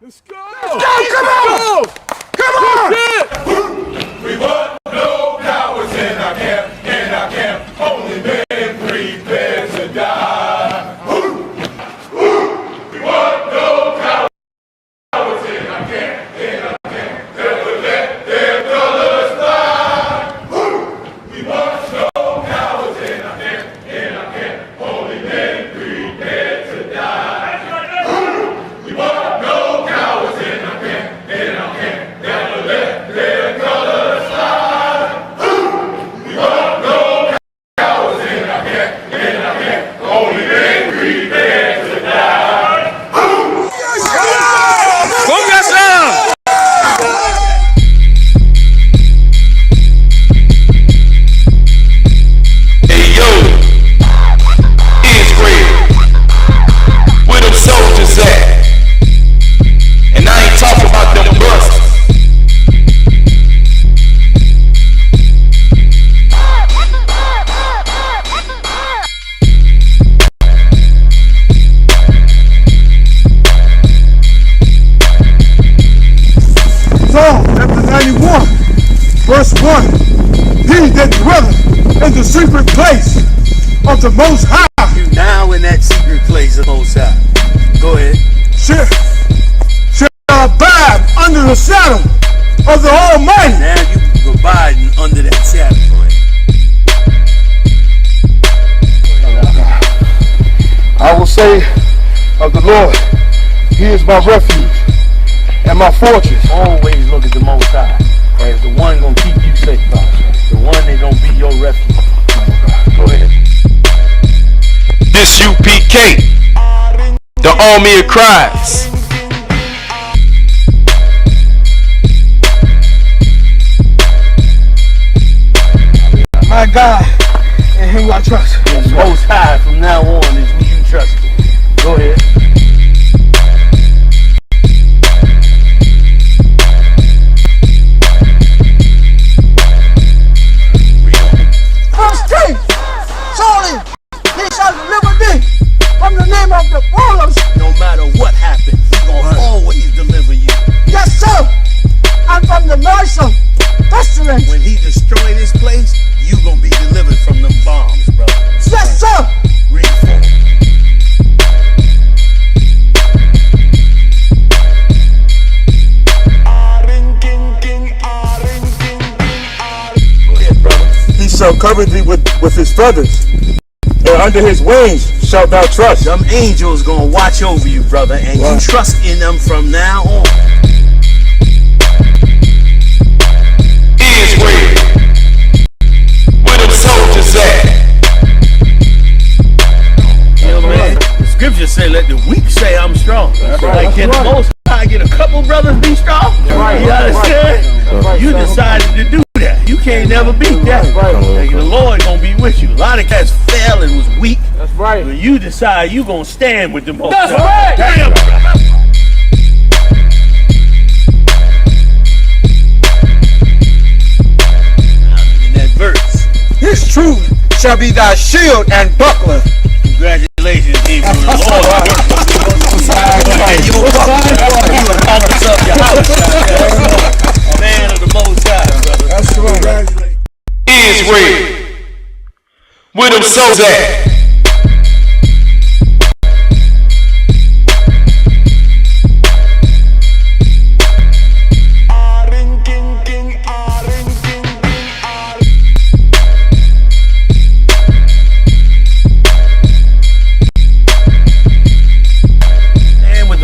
Let's go! Let's go! Come on! Come on! We want no cowards in our camp, only men prepared to die. We want no cowards in our camp, never let their colors fly. We want no cowards in our camp, only men prepared to die. We want no cowards in our camp, never let their colors fly. We want no cowards in our camp, only men prepared to die. Ponga some! Hey yo, Israel, where them soldiers at? And I ain't talking about them busters. Psalm chapter 91, verse 1. He that dwelleth in the secret place of the Most High You now in that secret place of Most High. Go ahead. shall abide under the shadow of the Almighty. Now you abiding under that shadow. Go ahead. I will say of the Lord, He is my refuge and my fortress. Always look at the Most High as the one gonna keep you safe, the one that gonna be your refuge. Go ahead. This UPK, the Army of Christ. My God, in Him I trust. The Most High from now on is who you trust. Go ahead. Verse 3. Surely He shall deliver thee from the name of the rulers. No matter what happens, He gonna always deliver you. Yes, sir. And from the noisome pestilence. When He destroy this place, you gonna be delivered from them bombs, bro. Yes, sir. Read for it. Go ahead, brother. He shall cover thee with His feathers, and under His wings shalt thou trust. Them angels gonna watch over you, brother, and you trust in them from now on. Israel, where them soldiers at? You know, man, the scriptures say, let the weak say I'm strong. Like, can the Most High get a couple brothers be strong? You understand? You decided to do that. You can't never beat that. Like, the Lord gonna be with you. A lot of cats fell and was weak. That's right. But you decide you gonna stand with the Most That's High. right. Damn. In that verse. His truth shall be thy shield and buckler. Congratulations, people. The Lord works with you. You a officer of your house. Man of the Most High, brother. That's right. Israel, where them soldiers at?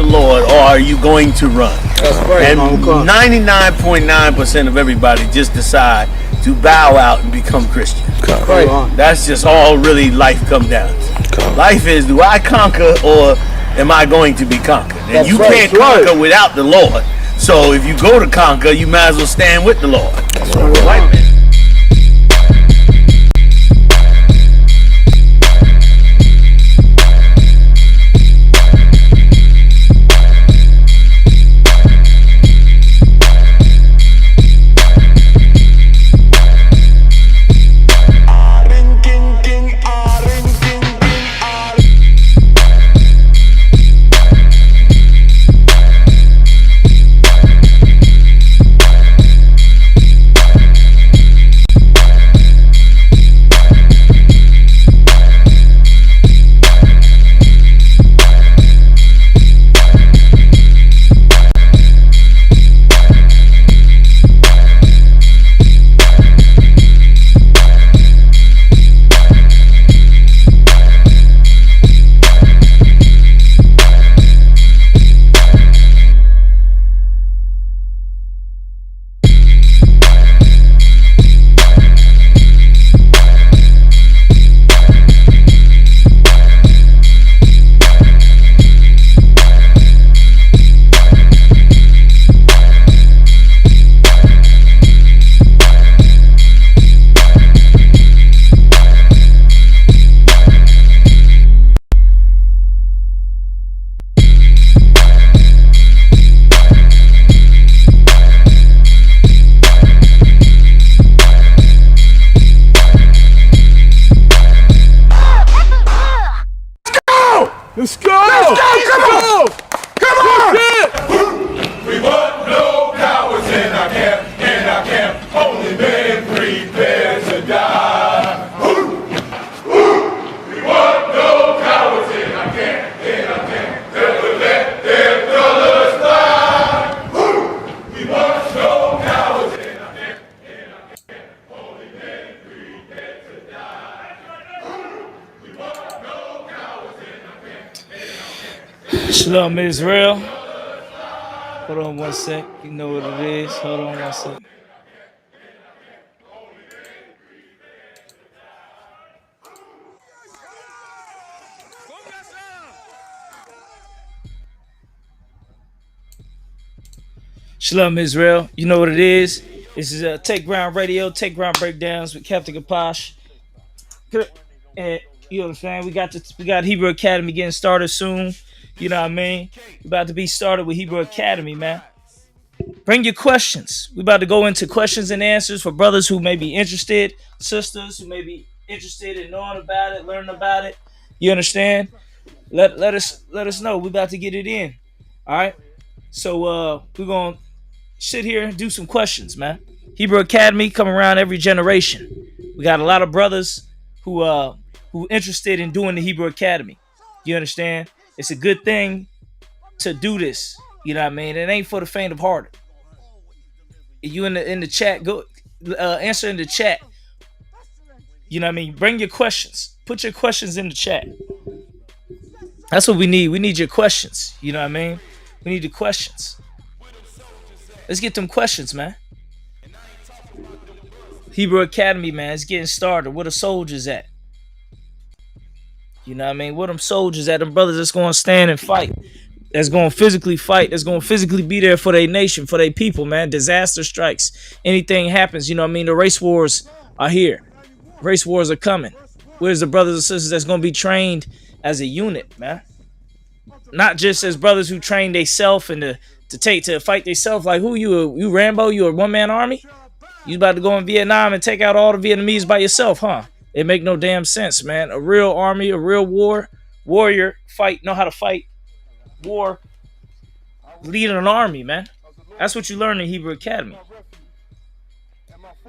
Lord, or are you going to run? That's right. And 99.9% of everybody just decide to bow out and become Christian. Right. That's just all really life come down to. Life is, do I conquer or am I going to be conquered? And That's you right. can't That's right. conquer without the Lord. So if you go to conquer, you might as well stand with the Lord. That's right. Shalom Israel. Hold on one sec. You know what it is. Hold on one sec. Shalom Israel. You know what it is. This is Take Ground Radio, Take Ground Breakdowns with Captain Kaposh. And you know what I'm saying? We got Hebrew Academy getting started soon. You know what I mean? We about to be started with Hebrew Academy, man. Bring your questions. We about to go into questions and answers for brothers who may be interested, sisters who may be interested in knowing about it, learning about it. You understand? Let us know. We about to get it in. All right. So we're gonna sit here and do some questions, man. Hebrew Academy come around every generation. We got a lot of brothers who interested in doing the Hebrew Academy. You understand? It's a good thing to do this. You know what I mean? It ain't for the faint of heart. You in the chat, go answer in the chat. You know what I mean? Bring your questions. Put your questions in the chat. That's what we need. We need your questions. You know what I mean? We need the questions. Let's get them questions, man. Hebrew Academy, man, it's getting started. Where the soldiers at? You know what I mean? Where them soldiers at? Them brothers that's going to stand and fight. That's going to physically fight. That's going to physically be there for their nation, for their people, man. Disaster strikes. Anything happens, you know what I mean? The race wars are here. Race wars are coming. Where's the brothers and sisters that's going to be trained as a unit, man? Not just as brothers who train theyself and to fight theyself. Like, who you Rambo? You a one-man army? You about to go in Vietnam and take out all the Vietnamese by yourself, huh? It make no damn sense, man. A real army, a real warrior, know how to fight war, lead an army, man. That's what you learn in Hebrew Academy.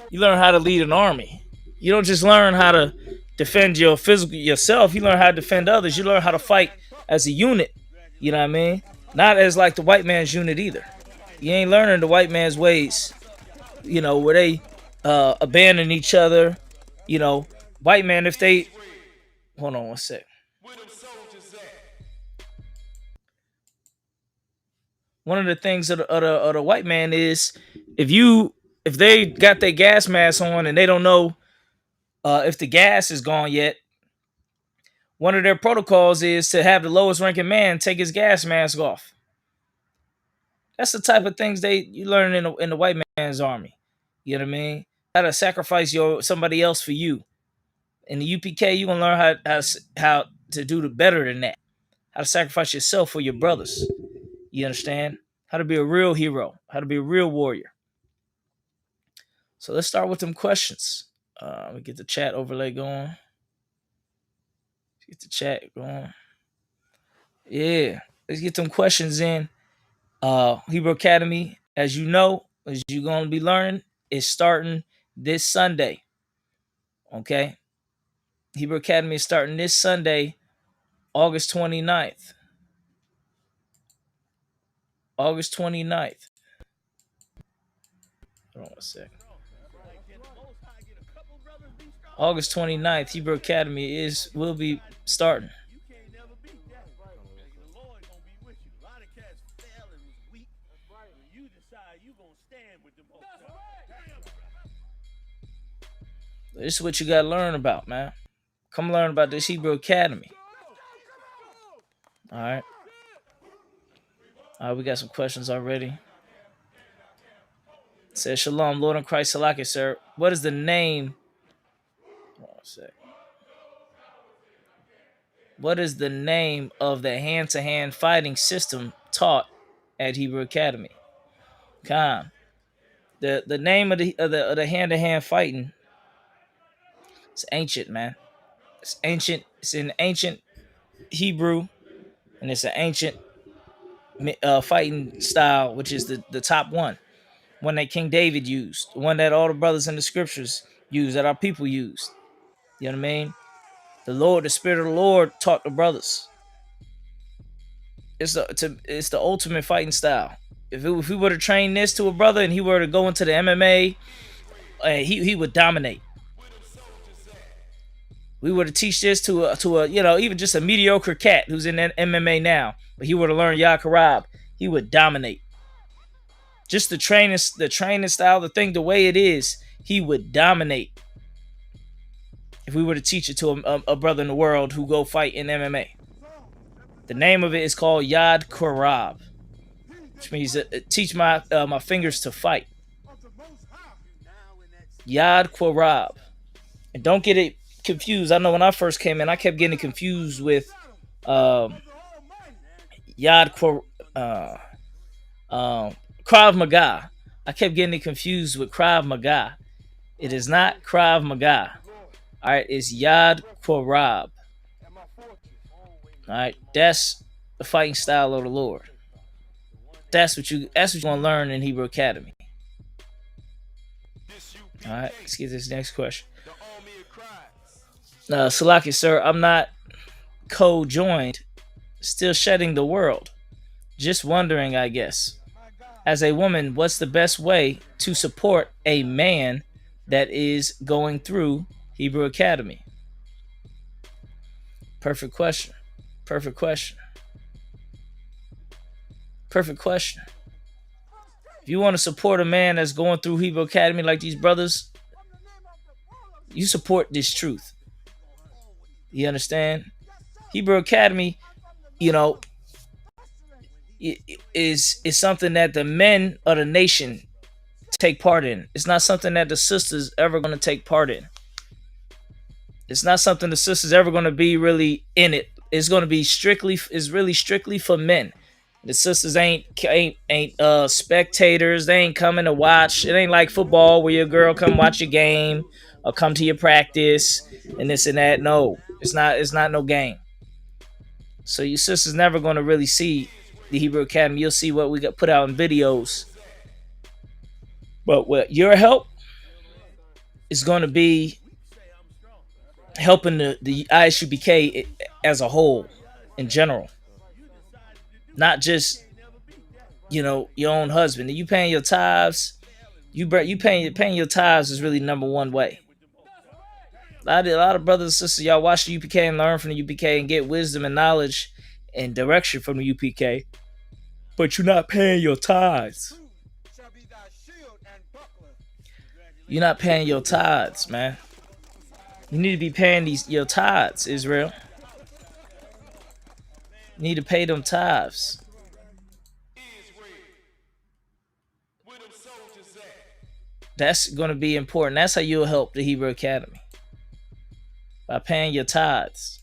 You learn how to lead an army. You don't just learn how to defend yourself. You learn how to defend others. You learn how to fight as a unit. You know what I mean? Not as like the white man's unit either. You ain't learning the white man's ways. You know, where they abandon each other. You know, white man, if they... Hold on one sec. One of the things of the white man is if they got their gas mask on and they don't know if the gas is gone yet, one of their protocols is to have the lowest ranking man take his gas mask off. That's the type of things you learn in the white man's army. You know what I mean? How to sacrifice somebody else for you. In the UPK, you're gonna learn how to do better than that. How to sacrifice yourself for your brothers. You understand? How to be a real hero. How to be a real warrior. So let's start with them questions. We get the chat overlay going. Get the chat going. Yeah. Let's get them questions in. Hebrew Academy, as you know, as you're going to be learning, is starting this Sunday. Okay? Hebrew Academy is starting this Sunday, August 29th. August 29th. Hold on one second. August 29th, Hebrew Academy will be starting. This is what you got to learn about, man. Come learn about this Hebrew Academy. All right. We got some questions already. It says, Shalom, Lord in Christ, Salaki, sir. What is the name? Hold on a sec. What is the name of the hand-to-hand fighting system taught at Hebrew Academy? Khan. The name of the hand-to-hand fighting. It's ancient, man. It's ancient. It's in ancient Hebrew, and it's an ancient fighting style, which is the top one that King David used, one that all the brothers in the scriptures used, that our people used. You know what I mean? The Spirit of the Lord taught the brothers. It's the ultimate fighting style. If we were to train this to a brother and he were to go into the MMA, he would dominate. We were to teach this to a even just a mediocre cat who's in MMA now, but he were to learn Yad Karab, he would dominate. Just the training style, the way it is, he would dominate. If we were to teach it to a brother in the world who go fight in MMA, the name of it is called Yad Karab, which means teach my fingers to fight. Yad Karab, and don't get it confused. I know when I first came in, I kept getting confused with Yad Krav Maga. I kept getting it confused with Krav Maga. It is not Krav Maga. All right, it's Yad Karab. All right, that's the fighting style of the Lord. That's what you want to learn in Hebrew Academy. All right, let's get this next question. Salaki, sir, I'm not co-joined, still shedding the world. Just wondering, I guess. As a woman, what's the best way to support a man that is going through Hebrew Academy? Perfect question. Perfect question. Perfect question. If you want to support a man that's going through Hebrew Academy like these brothers, you support this truth. You understand? Hebrew Academy, is something that the men of the nation take part in. It's not something that the sisters ever going to take part in. It's not something the sisters ever going to be really in it. It's going to be really strictly for men. The sisters ain't spectators. They ain't coming to watch. It ain't like football where your girl come watch your game or come to your practice and this and that. No, it's not no game. So your sister's never going to really see the Hebrew Academy. You'll see what we got put out in videos. But what your help is going to be helping the ISUBK as a whole, in general. Not just, your own husband. You paying your tithes. You paying your tithes is really number one way. A lot of brothers and sisters, y'all watch the UPK and learn from the UPK and get wisdom and knowledge and direction from the UPK. But you're not paying your tithes. You're not paying your tithes, man. You need to be paying your tithes, Israel. You need to pay them tithes. That's going to be important. That's how you'll help the Hebrew Academy. By paying your tithes.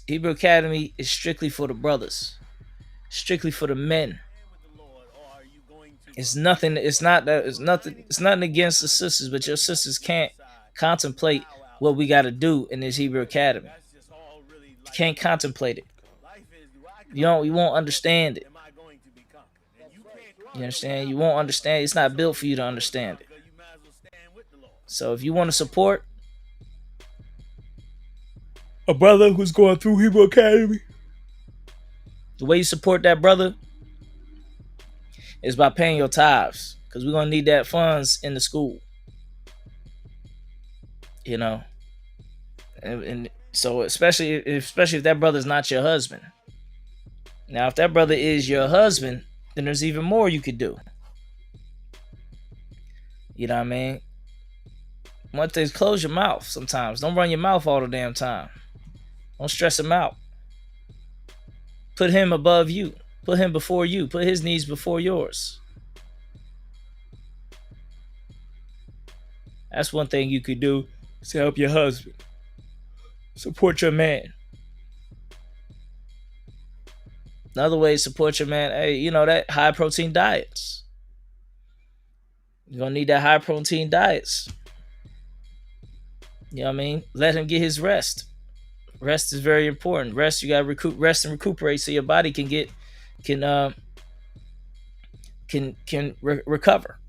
Hebrew Academy is strictly for the brothers. Strictly for the men. It's nothing against the sisters, but your sisters can't contemplate what we got to do in this Hebrew Academy. You can't contemplate it. You won't understand it. You understand? You won't understand. It's not built for you to understand it. So if you want to support a brother who's going through Hebrew Academy, the way you support that brother is by paying your tithes, because we're going to need that funds in the school. And so especially if that brother's not your husband. Now, if that brother is your husband, then there's even more you could do. You know what I mean? One thing is close your mouth sometimes. Don't run your mouth all the damn time. Don't stress him out. Put him above you. Put him before you. Put his needs before yours. That's one thing you could do to help your husband. Support your man. Another way to support your man, hey, that high protein diets. You're going to need that high protein diets. You know what I mean? Let him get his rest. Rest is very important. Rest, you got to rest and recuperate so your body can recover.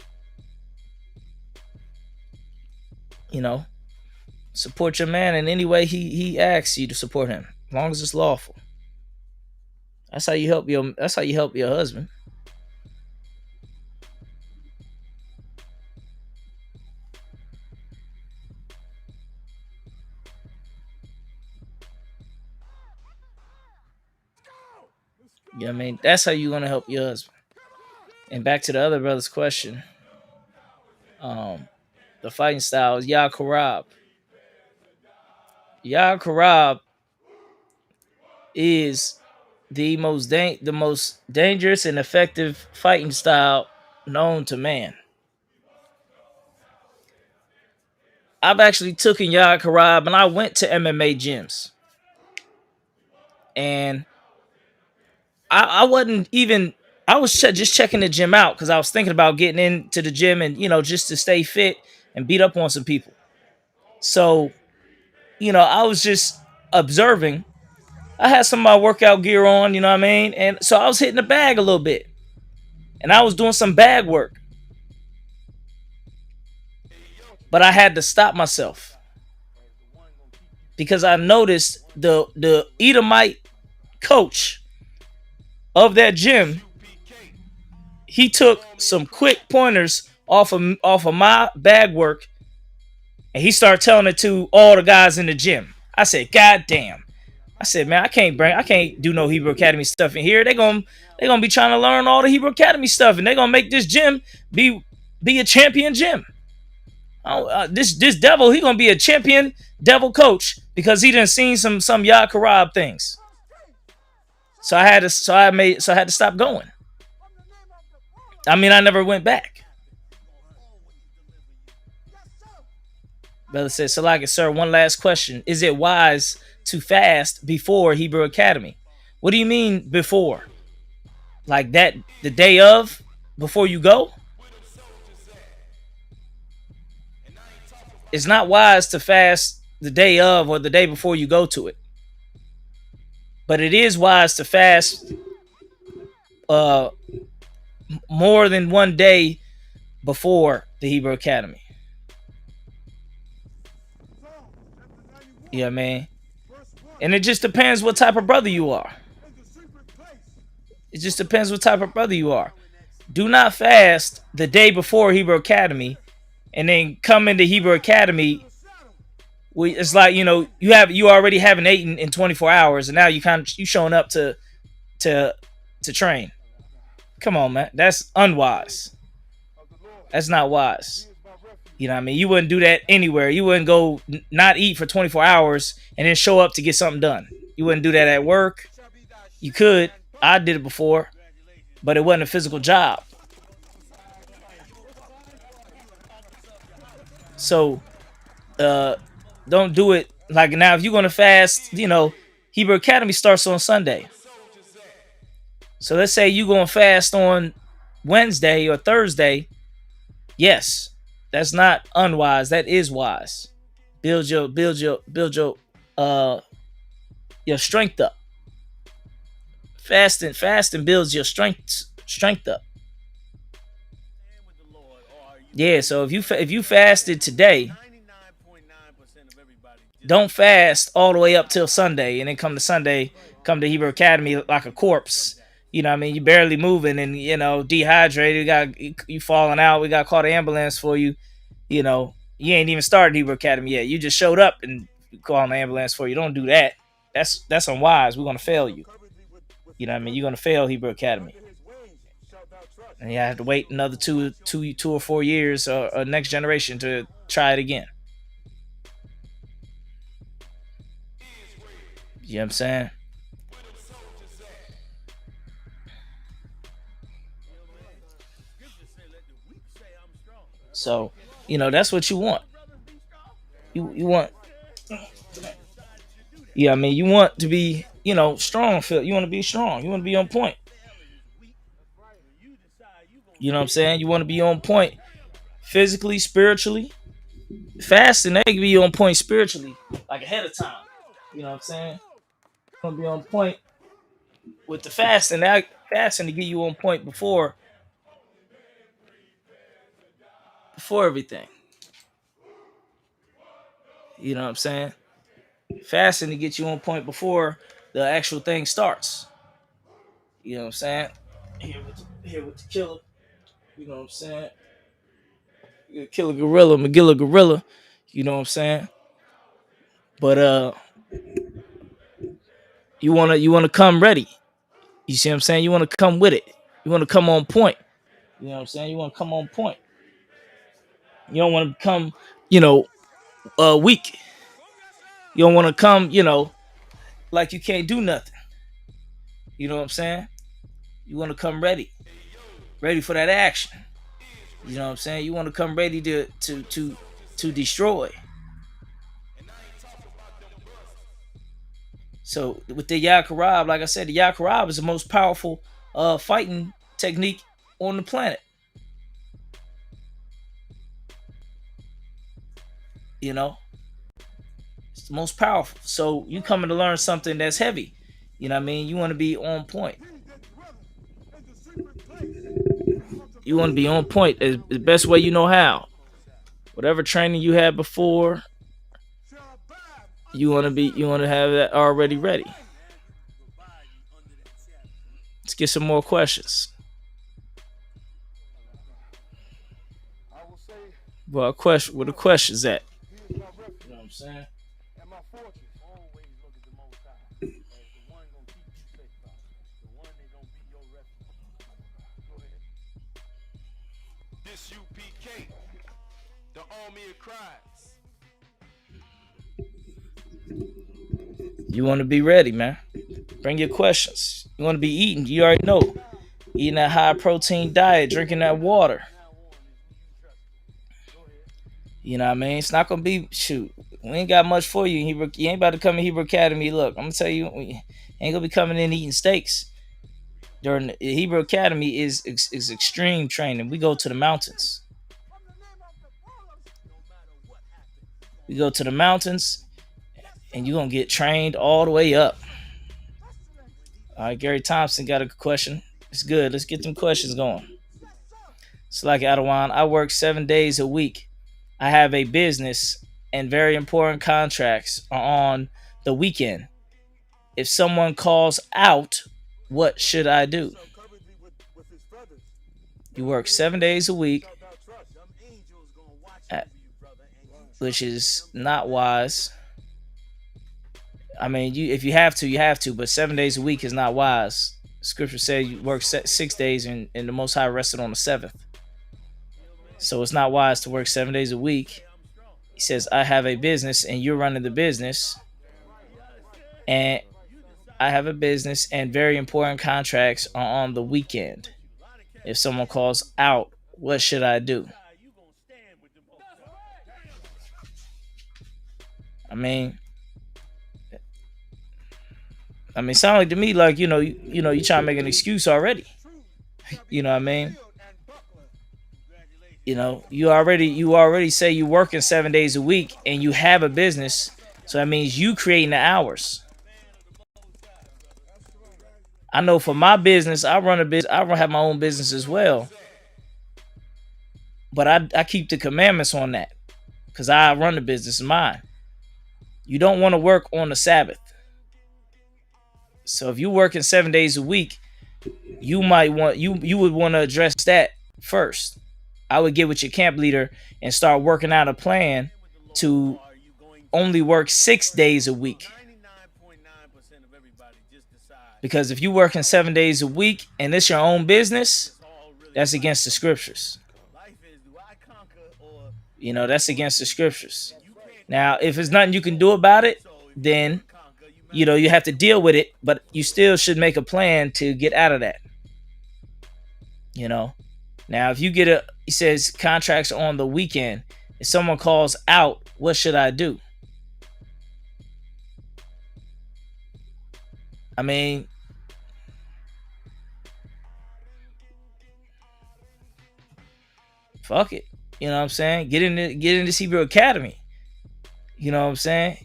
Support your man in any way he asks you to support him, as long as it's lawful. That's how you help your husband. You know what I mean? That's how you're gonna help your husband. And back to the other brother's question. Um, the fighting style is Yah Karab. Yah Karab is the most dangerous and effective fighting style known to man. I've actually taken Yah Karab and I went to MMA gyms. And I wasn't even I was just checking the gym out because I was thinking about getting into the gym and just to stay fit and beat up on some people. So I was just observing. I had some of my workout gear on, you know what I mean, and so I was hitting the bag a little bit, and I was doing some bag work, but I had to stop myself because I noticed the Edomite coach of that gym. He took some quick pointers off of my bag work, and he started telling it to all the guys in the gym. I said, "God damn!" I said, "Man, I can't do no Hebrew Academy stuff in here. They gonna be trying to learn all the Hebrew Academy stuff, and they gonna make this gym be a champion gym. This devil, he gonna be a champion devil coach because he done seen some Yah Karab things. So I had to stop going. I mean, I never went back." Brother said, "Salaki, sir, one last question. Is it wise to fast before Hebrew Academy?" What do you mean before? Like that, the day of, before you go? It's not wise to fast the day of or the day before you go to it. But it is wise to fast uh, more than one day before the Hebrew Academy. You know what I mean? And it just depends what type of brother you are. It just depends what type of brother you are. Do not fast the day before Hebrew Academy and then come into Hebrew Academy. It's like, you already haven't eaten in 24 hours and now you showing up to train. Come on, man. That's unwise. That's not wise. You know what I mean? You wouldn't do that anywhere. You wouldn't go not eat for 24 hours and then show up to get something done. You wouldn't do that at work. You could. I did it before, but it wasn't a physical job. So, don't do it. Like now, if you're going to fast, Hebrew Academy starts on Sunday. So let's say you're going to fast on Wednesday or Thursday. Yes, that's not unwise. That is wise. Build your strength up. Fasting builds your strength up. Yeah, so if you fasted today, don't fast all the way up till Sunday and then come to Hebrew Academy like a corpse. You know what I mean? You barely moving and, dehydrated. You falling out. We got to call the ambulance for you. You ain't even started Hebrew Academy yet. You just showed up and call an ambulance for you. Don't do that. That's unwise. We're going to fail you. You know what I mean? You're going to fail Hebrew Academy. And you have to wait another two or 4 years or next generation to try it again. You know what I'm saying? So, that's what you want. You want, I mean, you want to be, strong. You want to be strong. You want to be on point. You know what I'm saying? You want to be on point physically, spiritually. Fasting, they can be on point spiritually, like ahead of time. You know what I'm saying? You want to be on point with the fasting. That fasting to get you on point before everything. You know what I'm saying? Fasting to get you on point before the actual thing starts. You know what I'm saying? Here with the killer. You know what I'm saying? You kill a gorilla, McGill a gorilla. You know what I'm saying? But you wanna come ready. You see what I'm saying? You want to come with it. You want to come on point. You know what I'm saying? You want to come on point. You don't want to come, weak. You don't want to come, like you can't do nothing. You know what I'm saying? You want to come ready for that action. You know what I'm saying? You want to come ready to destroy. So with the Yakarab, like I said, the Yakarab is the most powerful fighting technique on the planet. You know, it's the most powerful. So you coming to learn something that's heavy. You know what I mean? You want to be on point. You want to be on point as the best way you know how. Whatever training you had before, you want to have that already ready. Let's get some more questions. Well, where the questions at? You know what I'm saying? This UPK, the army of Christ. You want to be ready, man. Bring your questions. You want to be eating. You already know. Eating that high protein diet, drinking that water. You know what I mean? It's not gonna be shoot. We ain't got much for you. You ain't about to come in Hebrew Academy. Look, I'm gonna tell you, we ain't gonna be coming in eating steaks. During the Hebrew Academy is extreme training. We go to the mountains. We go to the mountains, and you're gonna get trained all the way up. All right, Gary Thompson got a question. It's good. Let's get them questions going. It's like Adawan. I work 7 days a week. I have a business, and very important contracts are on the weekend. If someone calls out, what should I do? You work 7 days a week, which is not wise. I mean, if you have to, you have to, but 7 days a week is not wise. Scripture says you work 6 days and the Most High rested on the seventh. So it's not wise to work 7 days a week. He says, I have a business and you're running the business. And I have a business and very important contracts are on the weekend. If someone calls out, what should I do? I mean, sound like to me like you trying to make an excuse already. You know what I mean? You already say you working 7 days a week and you have a business, so that means you creating the hours. I know for my business, I run a business. I have my own business as well, but I keep the commandments on that because I run the business of mine. You don't want to work on the Sabbath. So if you're working 7 days a week, you would want to address that first. I would get with your camp leader and start working out a plan to only work 6 days a week. Because if you're working 7 days a week and it's your own business, that's against the scriptures. That's against the scriptures. Now, if there's nothing you can do about it, then you have to deal with it, but you still should make a plan to get out of that. Now if you get he says contracts on the weekend, if someone calls out, what should I do? I mean, fuck it. You know what I'm saying? Get in this Hebrew Academy. You know what I'm saying?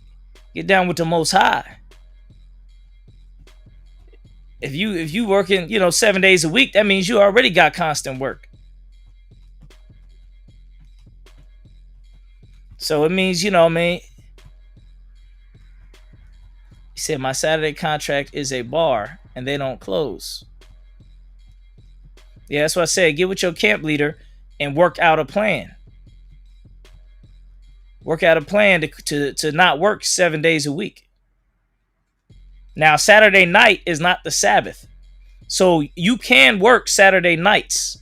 Get down with the Most High. If you working, 7 days a week, that means you already got constant work. So it means, he said my Saturday contract is a bar and they don't close. Yeah, that's what I said. Get with your camp leader and work out a plan. Work out a plan to not work 7 days a week. Now, Saturday night is not the Sabbath. So you can work Saturday nights.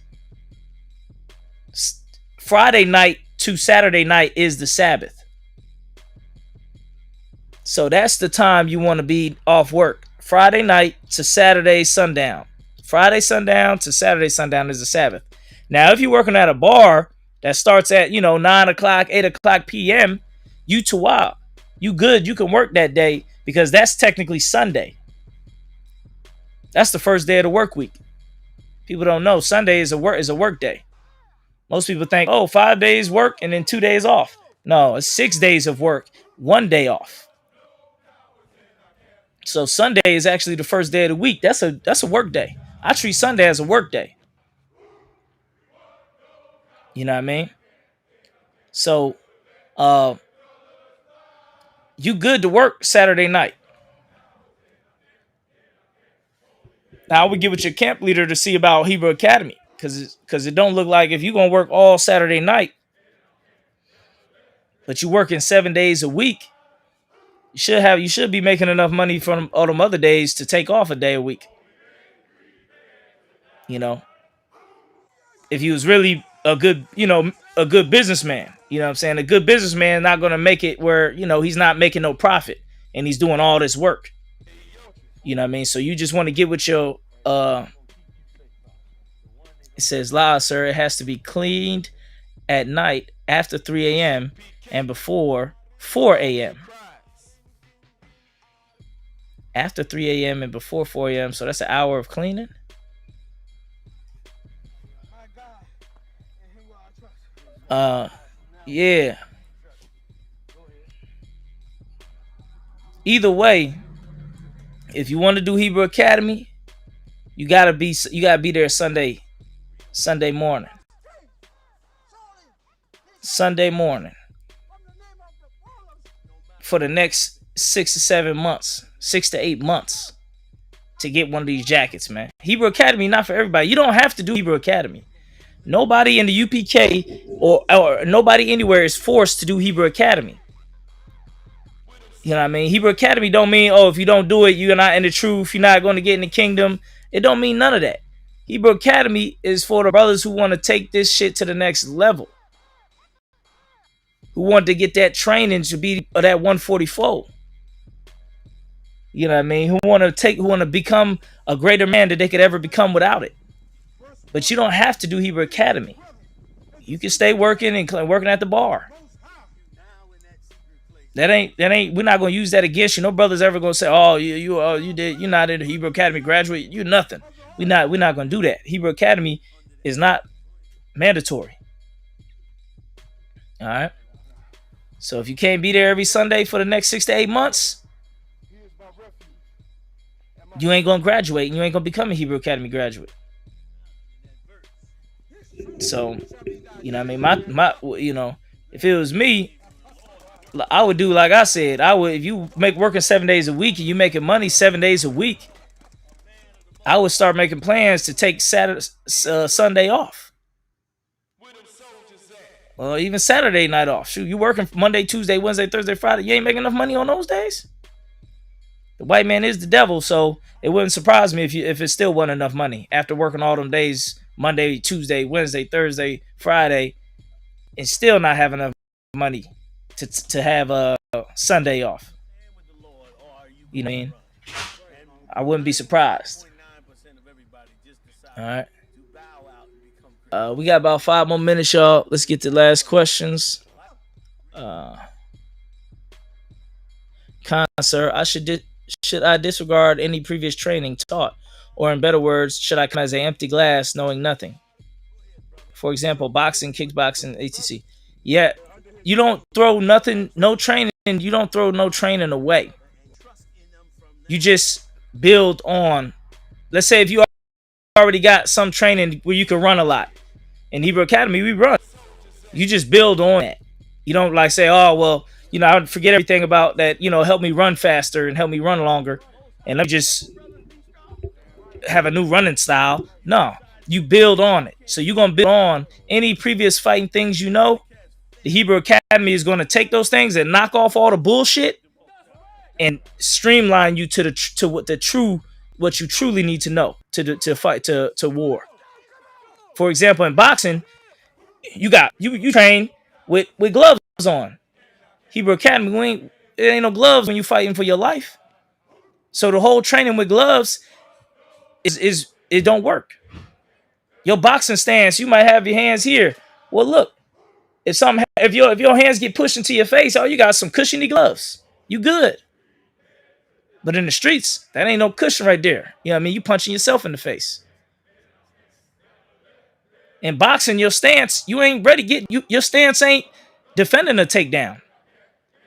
Friday night to Saturday night is the Sabbath. So that's the time you want to be off work. Friday night to Saturday sundown. Friday sundown to Saturday sundown is the Sabbath. Now, if you're working at a bar that starts at 9 o'clock, 8 o'clock p.m., you tawab. You good. You can work that day because that's technically Sunday. That's the first day of the work week. People don't know Sunday is a work day. Most people think, 5 days work and then 2 days off. No, it's 6 days of work, 1 day off. So Sunday is actually the first day of the week. That's a work day. I treat Sunday as a work day. You know what I mean? So you good to work Saturday night. Now I would get with your camp leader to see about Hebrew Academy. Because it don't look like if you're gonna work all Saturday night, but you working 7 days a week, you should be making enough money from all them other days to take off a day a week. If he was really a good businessman, you know what I'm saying? A good businessman not gonna make it where, he's not making no profit and he's doing all this work. You know what I mean? So you just want to get with your it says, "La, sir, it has to be cleaned at night after 3 a.m. and before 4 a.m. After 3 a.m. and before 4 a.m. So that's an hour of cleaning. Yeah. Either way, if you want to do Hebrew Academy, you gotta be there Sunday morning. Sunday morning. For the next 6 to 7 months, 6 to 8 months to get one of these jackets, man. Hebrew Academy, not for everybody. You don't have to do Hebrew Academy. Nobody in the UPK or nobody anywhere is forced to do Hebrew Academy. You know what I mean? Hebrew Academy don't mean, if you don't do it, you're not in the truth. You're not going to get in the kingdom. It don't mean none of that. Hebrew Academy is for the brothers who want to take this shit to the next level. Who want to get that training to be that 144. You know what I mean? Who want to become a greater man that they could ever become without it. But you don't have to do Hebrew Academy. You can stay working and working at the bar. That ain't. We're not gonna use that against you. No brother's ever gonna say, you're not in the Hebrew Academy graduate. You're nothing. We're not gonna do that. Hebrew Academy is not mandatory. All right. So if you can't be there every Sunday for the next 6 to 8 months, you ain't gonna graduate. And you ain't gonna become a Hebrew Academy graduate. So, you know what I mean? My if it was me, I would do like I said. If you make working 7 days a week and you making money 7 days a week, I would start making plans to take Sunday off. Well, even Saturday night off. Shoot, you working Monday, Tuesday, Wednesday, Thursday, Friday. You ain't making enough money on those days. The white man is the devil, so it wouldn't surprise me if it still wasn't enough money after working all them days, Monday, Tuesday, Wednesday, Thursday, Friday, and still not have enough money to have a Sunday off. You know what I mean? I wouldn't be surprised. All right. We got about 5 more minutes, y'all. Let's get to the last questions. Sir, should I disregard any previous training taught? Or in better words, should I come as an empty glass knowing nothing? For example, boxing, kickboxing, etc. Yeah, you don't throw nothing, no training, you don't throw no training away. You just build on. Let's say if you already got some training where you can run a lot. In Hebrew Academy, we run. You just build on that. You don't like say, I would forget everything about that, help me run faster and help me run longer. And let me just have a new running style. No, you build on it. So you're going to build on any previous fighting things you know. The Hebrew Academy is going to take those things and knock off all the bullshit and streamline you to what the true what you truly need to know to fight to war. For example, in boxing, you train with gloves on. Hebrew Academy, it ain't no gloves when you fighting for your life. So the whole training with gloves is it don't work. Your boxing stance, you might have your hands here. Well, look, if your hands get pushed into your face, oh, you got some cushiony gloves. You good. But in the streets, that ain't no cushion right there. You know what I mean? You punching yourself in the face. In boxing, your stance, you ain't ready. Your stance ain't defending a takedown.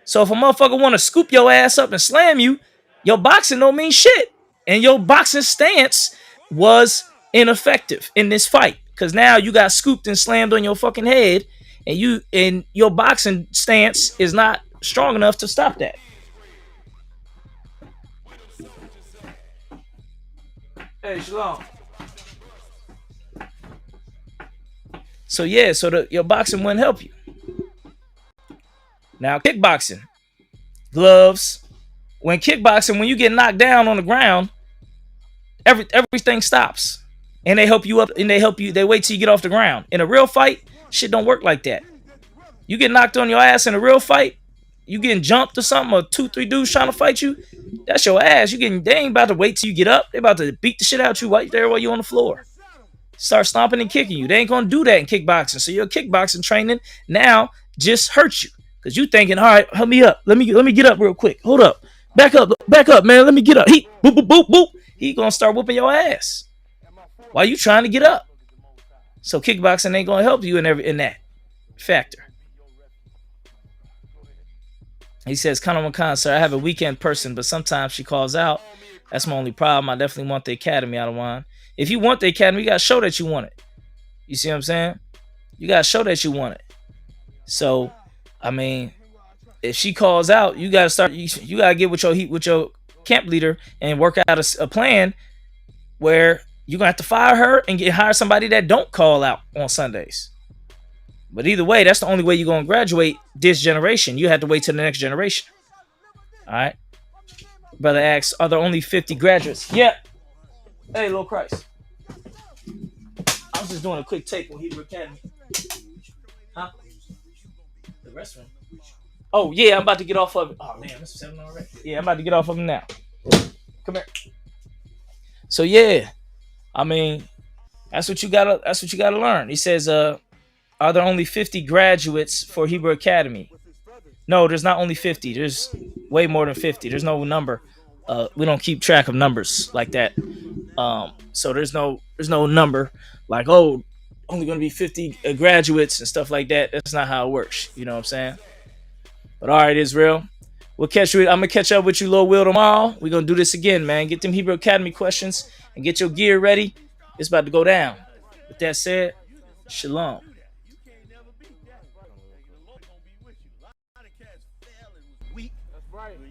So if a motherfucker want to scoop your ass up and slam you, your boxing don't mean shit. And your boxing stance was ineffective in this fight. Because now you got scooped and slammed on your fucking head. And your boxing stance is not strong enough to stop that. Hey, Shalom. So yeah, your boxing wouldn't help you. Now kickboxing, gloves. When you get knocked down on the ground, everything stops, and they help you up, and they wait till you get off the ground. In a real fight, shit don't work like that. You get knocked on your ass in a real fight, you getting jumped or something, or 2-3 dudes trying to fight you, that's your ass. They ain't about to wait till you get up. They about to beat the shit out you right there while you on the floor. Start stomping and kicking you. They ain't gonna do that in kickboxing. So your kickboxing training now just hurts you. Cause you thinking, all right, help me up. Let me get up real quick. Hold up. Back up, man. Let me get up. He boop, boop, boop, boop. He gonna start whooping your ass while you trying to get up. So kickboxing ain't gonna help you in that factor. He says, Conor McCon, sir, I have a weekend person, but sometimes she calls out. That's my only problem. I definitely want the academy out of one. If you want the academy, you gotta show that you want it. You see what I'm saying? You gotta show that you want it. So, I mean, if she calls out, you gotta start. You gotta get with your camp leader and work out a plan where you're gonna have to fire her and hire somebody that don't call out on Sundays. But either way, that's the only way you're gonna graduate this generation. You have to wait till the next generation. All right. Brother asks, are there only 50 graduates? Yeah. Hey, Lil Christ. I was just doing a quick take on Hebrew Academy. Huh? The restroom. Oh, yeah, I'm about to get off of it. Oh, man, it's 7 already. Yeah, I'm about to get off of it now. Come here. So, yeah, I mean, that's what you gotta learn. He says, are there only 50 graduates for Hebrew Academy? No, there's not only 50. There's way more than 50. There's no number. We don't keep track of numbers like that. So there's no number like, oh, only going to be 50 graduates and stuff like that. That's not how it works. You know what I'm saying? But all right, Israel, we'll catch you. I'm gonna catch up with you, Lord Will, tomorrow. We're gonna do this again, man. Get them Hebrew Academy questions and get your gear ready. It's about to go down. With that said, shalom.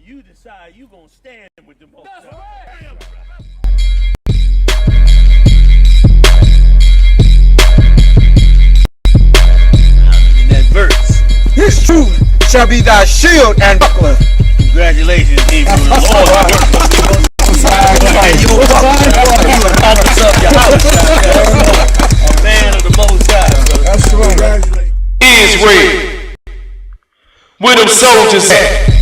You decide you gonna stand with them. That's right. In that verse. His truth shall be thy shield and buckler. Congratulations, Hebrew. Lord, you accomplish up your house. A man of the Most High. That's right. Israel. Where them soldiers at?